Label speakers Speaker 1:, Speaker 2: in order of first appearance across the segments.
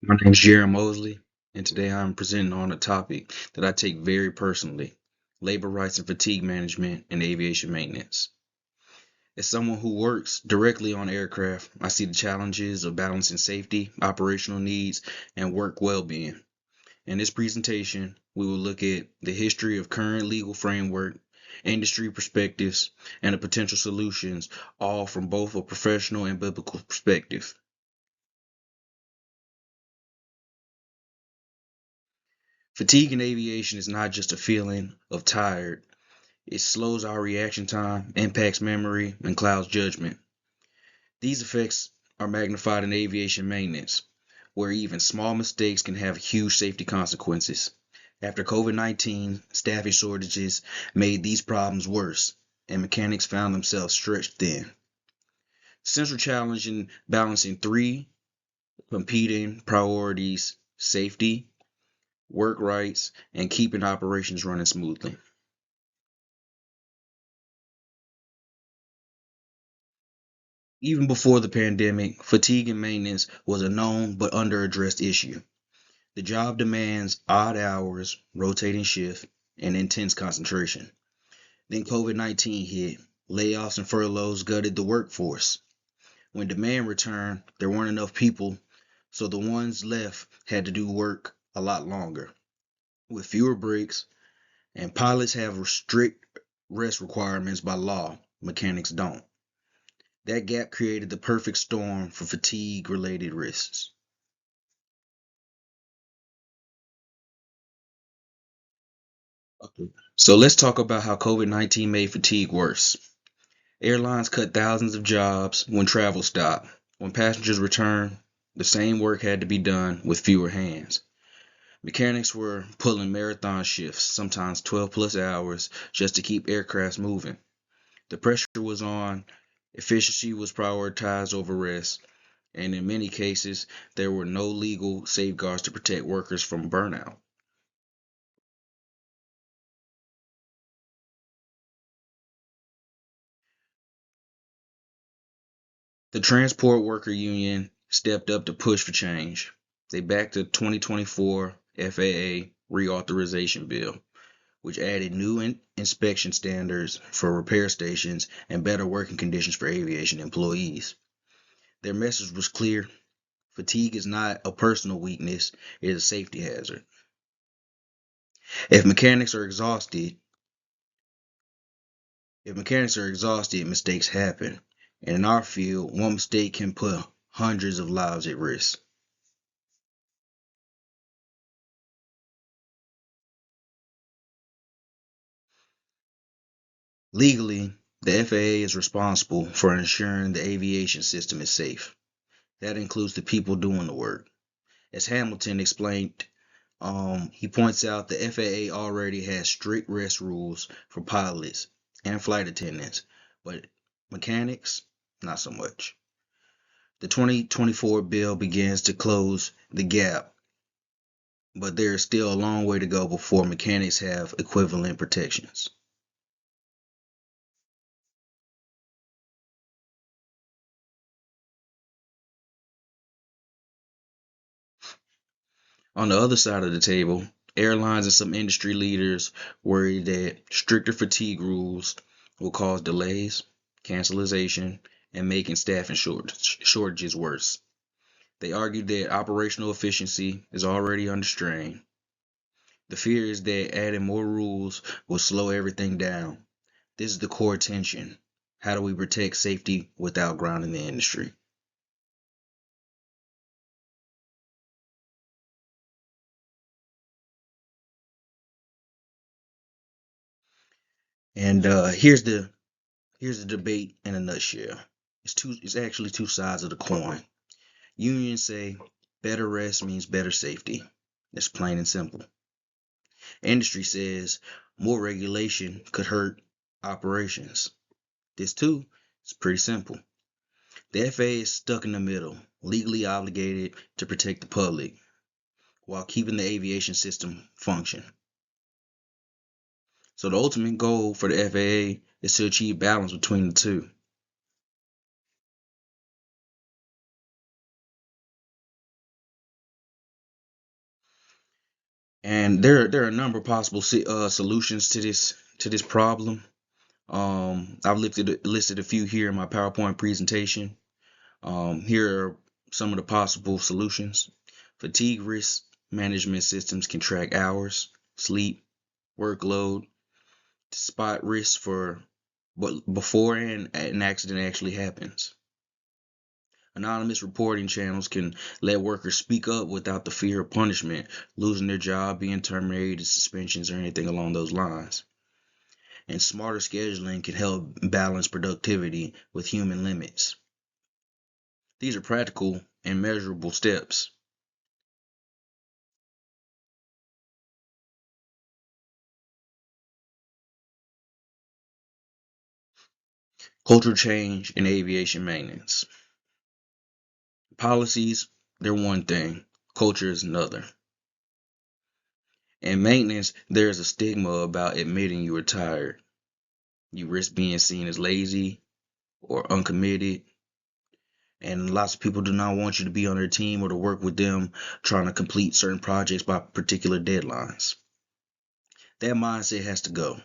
Speaker 1: My name is Jaron Mosley, and today I'm presenting on a topic that I take very personally: labor rights and fatigue management in aviation maintenance. As someone who works directly on aircraft, I see the challenges of balancing safety, operational needs, and work well being. In this presentation, we will look at the history of current legal framework, industry perspectives, and the potential solutions, all from both a professional and biblical perspective. Fatigue in aviation is not just a feeling of tired. It slows our reaction time, impacts memory, and clouds judgment. These effects are magnified in aviation maintenance, where even small mistakes can have huge safety consequences. After COVID-19, staffing shortages made these problems worse, and mechanics found themselves stretched thin. Central challenge in balancing three competing priorities: safety, work rights, and keeping operations running smoothly. Even before the pandemic, fatigue in maintenance was a known but under-addressed issue. The job demands odd hours, rotating shift, and intense concentration. Then COVID-19 hit. Layoffs and furloughs gutted the workforce. When demand returned, there weren't enough people, so the ones left had to do work a lot longer. With fewer breaks, and pilots have strict rest requirements by law, mechanics don't. That gap created the perfect storm for fatigue related risks. So let's talk about how COVID-19 made fatigue worse. Airlines cut thousands of jobs when travel stopped. When passengers returned, the same work had to be done with fewer hands. Mechanics were pulling marathon shifts, sometimes 12 plus hours, just to keep aircrafts moving. The pressure was on, efficiency was prioritized over rest, and in many cases, there were no legal safeguards to protect workers from burnout. The Transport Worker Union stepped up to push for change. They backed the 2024 FAA reauthorization bill, which added new inspection standards for repair stations and better working conditions for aviation employees. Their message was clear: fatigue is not a personal weakness, it is a safety hazard. If mechanics are exhausted, if mechanics are exhausted, mistakes happen. And in our field, one mistake can put hundreds of lives at risk. Legally, the FAA is responsible for ensuring the aviation system is safe. That includes the people doing the work. As Hamilton explained, he points out the FAA already has strict rest rules for pilots and flight attendants, but mechanics, not so much. The 2024 bill begins to close the gap, but there is still a long way to go before mechanics have equivalent protections. On the other side of the table, airlines and some industry leaders worry that stricter fatigue rules will cause delays, cancellation, and making staffing shortages worse. They argue that operational efficiency is already under strain. The fear is that adding more rules will slow everything down. This is the core tension. How do we protect safety without grounding the industry? And here's the debate in a nutshell. It's actually two sides of the coin. Unions say better rest means better safety. It's plain and simple. Industry says more regulation could hurt operations. This too is pretty simple. The FAA is stuck in the middle, legally obligated to protect the public while keeping the aviation system function. So the ultimate goal for the FAA is to achieve balance between the two. And there are a number of possible solutions to this problem. I've listed a few here in my PowerPoint presentation. Here are some of the possible solutions. Fatigue risk management systems can track hours, sleep, workload, spot risks for before an accident actually happens. Anonymous reporting channels can let workers speak up without the fear of punishment, losing their job, being terminated, suspensions, or anything along those lines. And smarter scheduling can help balance productivity with human limits. These are practical and measurable steps. Culture change in aviation maintenance. Policies, they're one thing, culture is another. In maintenance, there's a stigma about admitting you are tired. You risk being seen as lazy or uncommitted, and lots of people do not want you to be on their team or to work with them trying to complete certain projects by particular deadlines. That mindset has to go.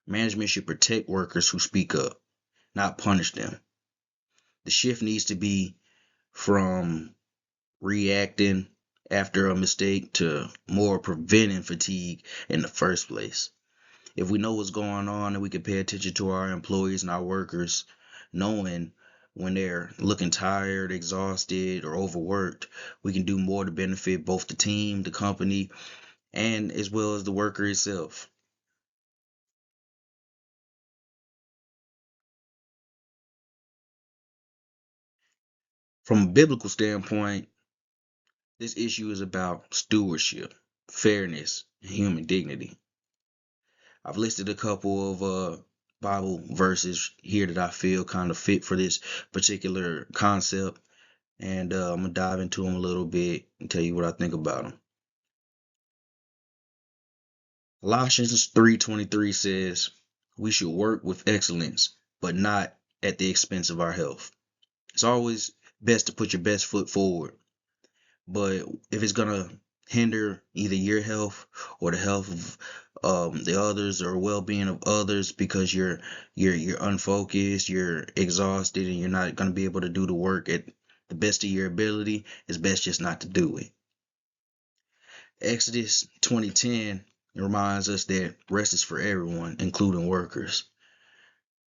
Speaker 1: Management should protect workers who speak up, not punish them. The shift needs to be from reacting after a mistake to more preventing fatigue in the first place. If we know what's going on and we can pay attention to our employees and our workers, knowing when they're looking tired, exhausted, or overworked, we can do more to benefit both the team, the company, and as well as the worker itself. From a biblical standpoint, this issue is about stewardship, fairness, and human dignity. I've listed a couple of Bible verses here that I feel kind of fit for this particular concept, and I'm gonna dive into them a little bit and tell you what I think about them. Colossians 3:23 says, "We should work with excellence, but not at the expense of our health." It's always best to put your best foot forward, but if it's gonna hinder either your health or the health of the others or well-being of others because you're unfocused, you're exhausted, and you're not gonna be able to do the work at the best of your ability, it's best just not to do it. Exodus 20:10 reminds us that rest is for everyone, including workers.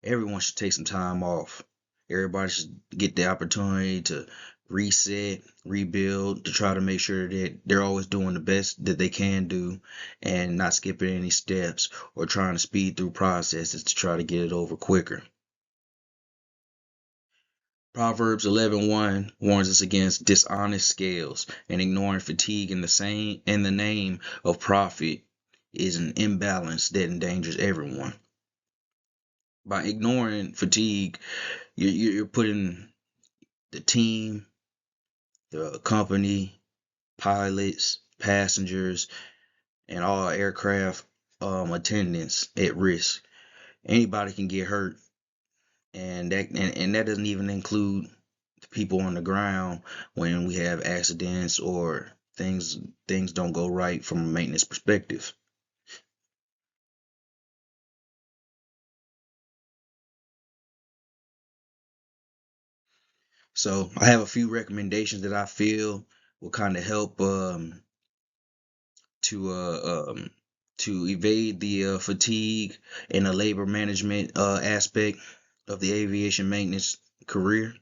Speaker 1: Everyone should take some time off. Everybody should get the opportunity to reset, rebuild, to try to make sure that they're always doing the best that they can do and not skipping any steps or trying to speed through processes to try to get it over quicker. Proverbs 11:1 warns us against dishonest scales and ignoring fatigue in the name of profit is an imbalance that endangers everyone. By ignoring fatigue, you're putting the team, the company, pilots, passengers, and all aircraft attendants at risk. Anybody can get hurt, and that doesn't even include the people on the ground when we have accidents or things don't go right from a maintenance perspective. So I have a few recommendations that I feel will kind of help to evade the fatigue and the labor management aspect of the aviation maintenance career.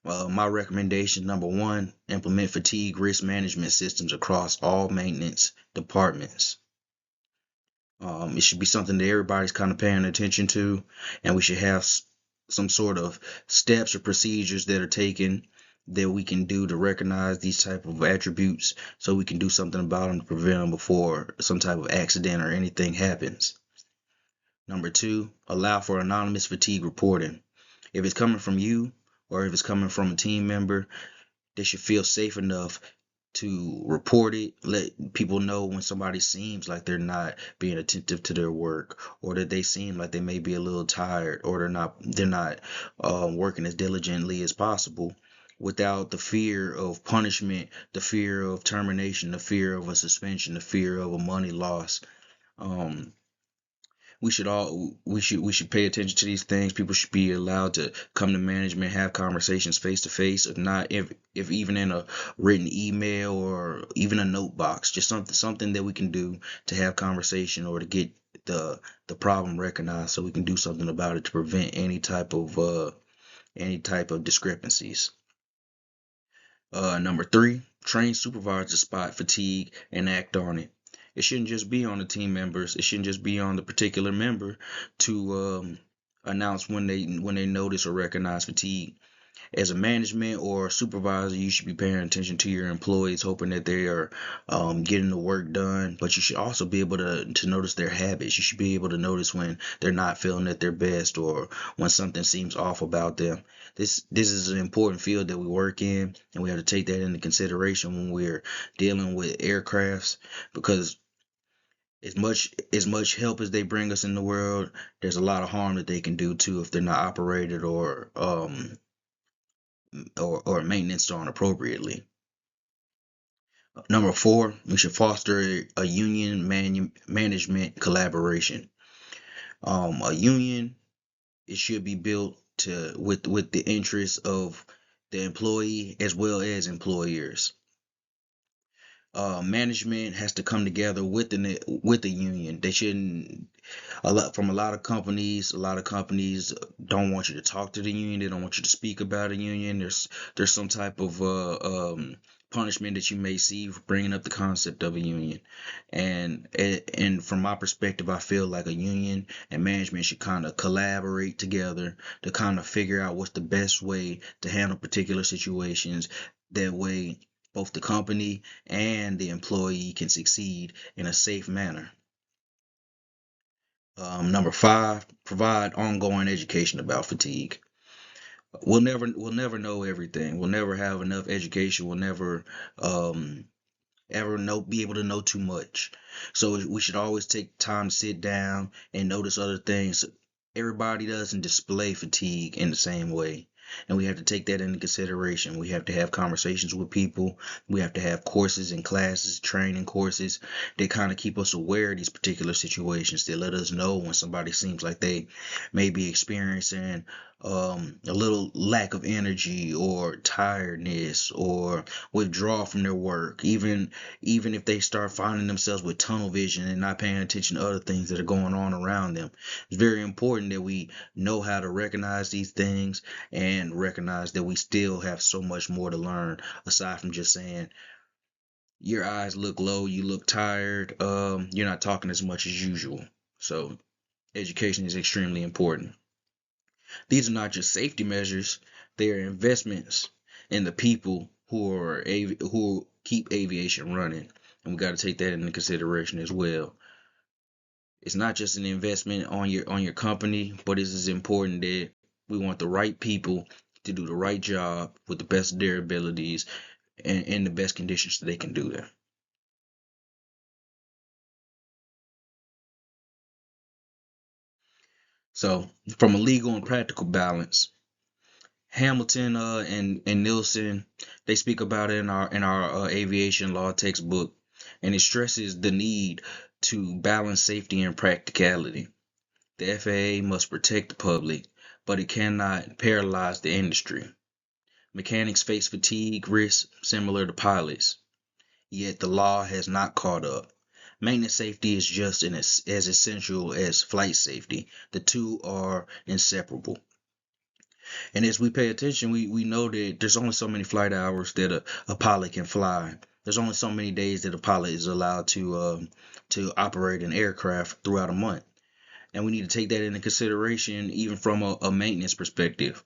Speaker 1: My recommendation number one: implement fatigue risk management systems across all maintenance departments. It should be something that everybody's kind of paying attention to, and we should have some sort of steps or procedures that are taken that we can do to recognize these type of attributes so we can do something about them to prevent them before some type of accident or anything happens. Number two, allow for anonymous fatigue reporting. If it's coming from you or if it's coming from a team member, they should feel safe enough to report it, let people know when somebody seems like they're not being attentive to their work, or that they seem like they may be a little tired, or they're not working as diligently as possible. without the fear of punishment, the fear of termination, the fear of a suspension, the fear of a money loss. Um, we should pay attention to these things. People should be allowed to come to management, have conversations face to face, if not if even in a written email or even a note box, just something that we can do to have conversation or to get the problem recognized so we can do something about it to prevent any type of discrepancies. Number three, train supervisors to spot fatigue and act on it. It shouldn't just be on the team members. It shouldn't just be on the particular member to announce when they notice or recognize fatigue. As a management or supervisor, you should be paying attention to your employees, hoping that they are getting the work done. But you should also be able to notice their habits. You should be able to notice when they're not feeling at their best or when something seems off about them. This is an important field that we work in, and we have to take that into consideration when we're dealing with aircrafts, because as much help as they bring us in the world, there's a lot of harm that they can do too if they're not operated or maintenance on appropriately. Number four, we should foster a union management collaboration. A union, it should be built with the interests of the employee as well as employers. Management has to come together with the union. They shouldn't. A lot of companies, don't want you to talk to the union. They don't want you to speak about a union. There's some type of punishment that you may see for bringing up the concept of a union. And from my perspective, I feel like a union and management should kind of collaborate together to kind of figure out what's the best way to handle particular situations. That way, both the company and the employee can succeed in a safe manner. Number five, provide ongoing education about fatigue. We'll never know everything. We'll never have enough education. We'll never ever be able to know too much. So we should always take time to sit down and notice other things. Everybody doesn't display fatigue in the same way. And we have to take that into consideration. We have to have conversations with people. We have to have courses and classes, training courses that kind of keep us aware of these particular situations, that let us know when somebody seems like they may be experiencing a little lack of energy or tiredness or withdrawal from their work, even if they start finding themselves with tunnel vision and not paying attention to other things that are going on around them. It's very important that we know how to recognize these things and recognize that we still have so much more to learn aside from just saying your eyes look low, you look tired, you're not talking as much as usual. So education is extremely important. These are not just safety measures, they are investments in the people who keep aviation running. And we got to take that into consideration as well. It's not just an investment on your company, but it's as important that we want the right people to do the right job with the best of their abilities and in the best conditions that they can do that. So, from a legal and practical balance, Hamilton and Nielsen, they speak about it in our aviation law textbook, and it stresses the need to balance safety and practicality. The FAA must protect the public, but it cannot paralyze the industry. Mechanics face fatigue risks similar to pilots, yet the law has not caught up. Maintenance safety is just as essential as flight safety. The two are inseparable. And as we pay attention, we know that there's only so many flight hours that a pilot can fly. There's only so many days that a pilot is allowed to operate an aircraft throughout a month. And we need to take that into consideration even from a maintenance perspective.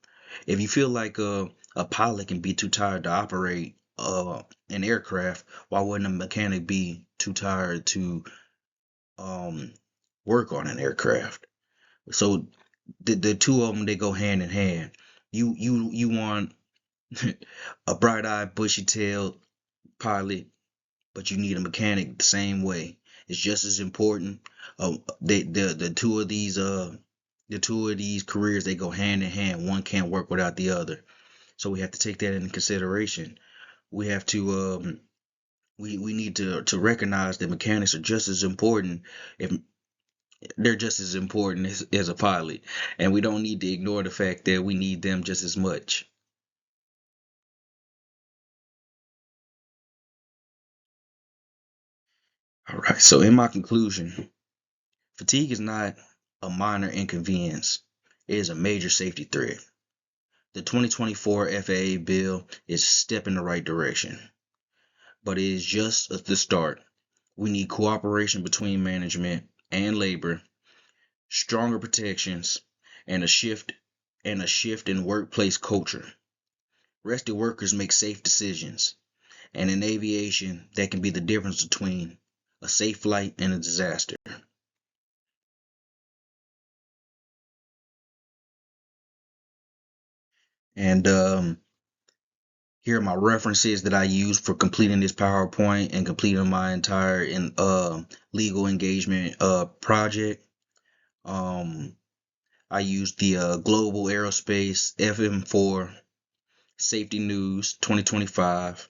Speaker 1: If you feel like a pilot can be too tired to operate an aircraft, why wouldn't a mechanic be too tired to um, work on an aircraft? So the two of them, they go hand in hand. You want a bright-eyed, bushy-tailed pilot, but you need a mechanic the same way. It's just as important. The two of these careers, they go hand in hand. One can't work without the other. So we have to take that into consideration. We have to we need to recognize that mechanics are just as important, if they're just as important as a pilot, and we don't need to ignore the fact that we need them just as much. All right, so in my conclusion, fatigue is not a minor inconvenience. It is a major safety threat. The 2024 FAA bill is a step in the right direction, but it is just the start. We need cooperation between management and labor, stronger protections, and a shift in workplace culture. Rested workers make safe decisions, and in aviation, that can be the difference between a safe flight and a disaster. And here are my references that I used for completing this PowerPoint and completing my entire legal engagement project. Um, I used the Global Aerospace FM4 Safety News 2025.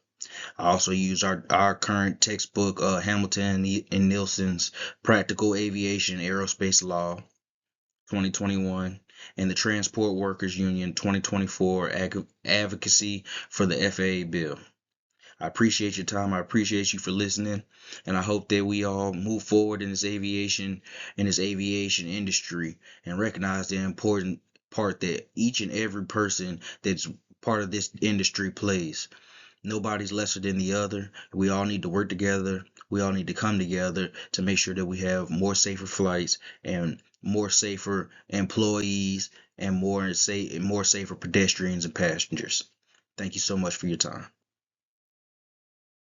Speaker 1: I also used our current textbook, Hamilton and Nielsen's Practical Aviation Aerospace Law 2021, and the Transport Workers Union 2024 Advocacy for the FAA Bill. I appreciate your time. I appreciate you for listening, and I hope that we all move forward in this aviation industry and recognize the important part that each and every person that's part of this industry plays. Nobody's lesser than the other. We all need to work together. We all need to come together to make sure that we have more safer flights and more safer employees and more safer pedestrians and passengers. Thank you so much for your time.